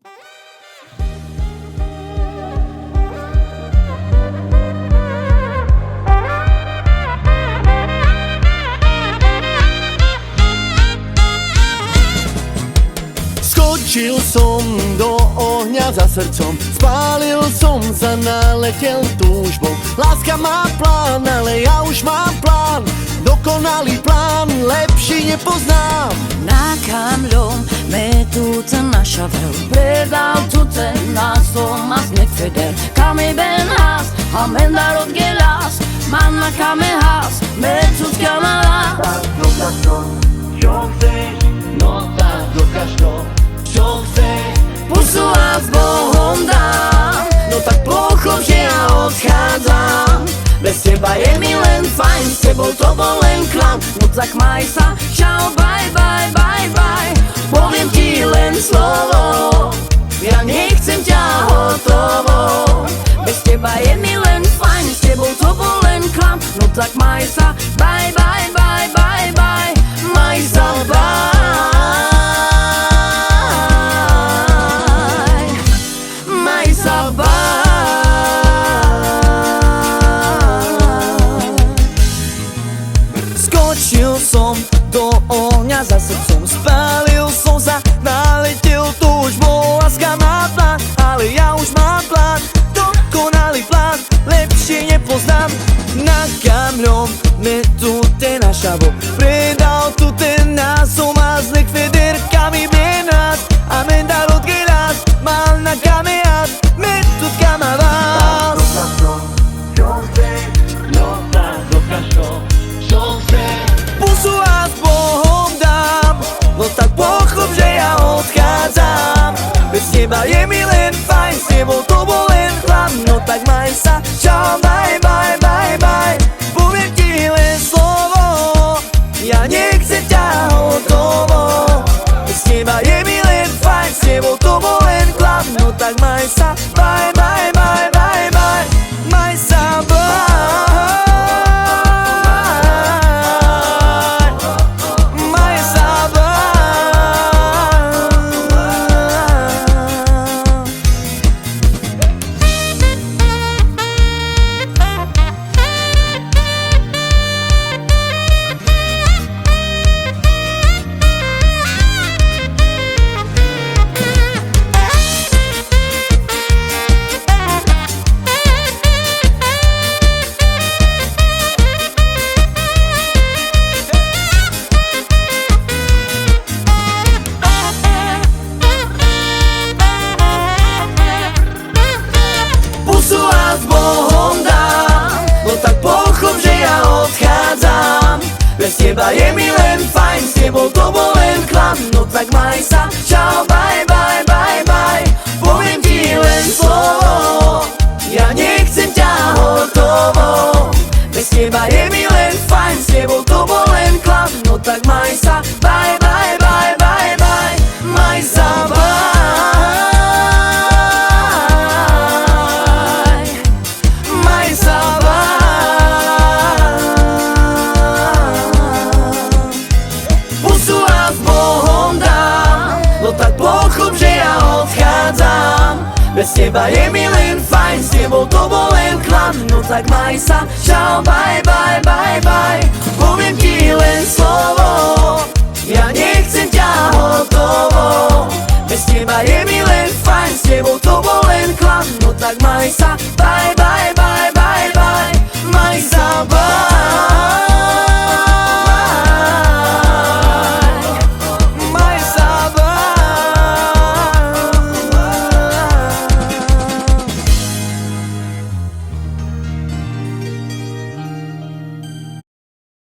Skočil som do ohňa za srdcom, spálil som sa, naletel túžbou. Láska má plán, ale ja už mám plán, dokonalý plán, lepší nepoznám. Na kamľom metu ten našavel, predal tu ten nás Thomas Nekfeder. Kami ben has, han vänder åt gelas, manna kami has, metu ska man ha. Tak dokáž to, čo chceš, no tak dokáž to, čo chceš. Pusu a s Bohom dám, no tak pochop, že ja odchádzam. Bez teba je mi len fajn, s tebou to bol len klam. No tak maj sa, čau, bye, bye, bye, bye. Poviem ti len slovo, ja nechcem ťa hotovo. Bez teba je mi len fajn, s tebou to bol len klam. No tak maj sa, bye, bye, bye, bye, bye. Maj sa, bye. Maj sa, bye. Skočil som do ohňa za srdcom, spálil som sa, naletel túžbou. Láska má plán, ale ja už mám plán, dokonalý plán, lepšie nepoznám. Na kamľom metu ten našavo, predal tu ten nás Thomas Nekfeder. Kami benás, a mendar od gelas, mal na kame hat, metu kama vás. Dokáž to, čo chceš, no tak dokáž to, čo chceš. Pusu a s Bohom dám, no tak pochop, že ja odchádzam. Bez teba je mi len fajn, s tebou to bol len chlap. No tak maj sa, čau, bye, bye, bye, bye. Poviem ti len slovo, ja nechcem ťa hotovo. Bez teba je mi len fajn, s tebou to bol len chlap. No tak maj sa, bye, bye, bye, bye, bye. Maj sa, bye. Bez teba je mi len fajn, s tebou to bol len klam. No tak maj sa, čau, bye, bye, bye, bye. Poviem ti len slovo, ja nechcem ťa hotovo. Bez teba je mi len fajn, s tebou to bol len klam. No tak maj sa, bye, bye, bye, bye, bye. Maj sa, bye. Maj sa, bye. Bez teba je mi len fajn, s tebou to bol len klam. No tak maj sa, čau, bye, bye, bye, bye. Poviem ti len slovo, ja nechcem ťa hotovo. Bez teba je mi len fajn, s tebou to bol len klam. No tak maj sa, bye, bye.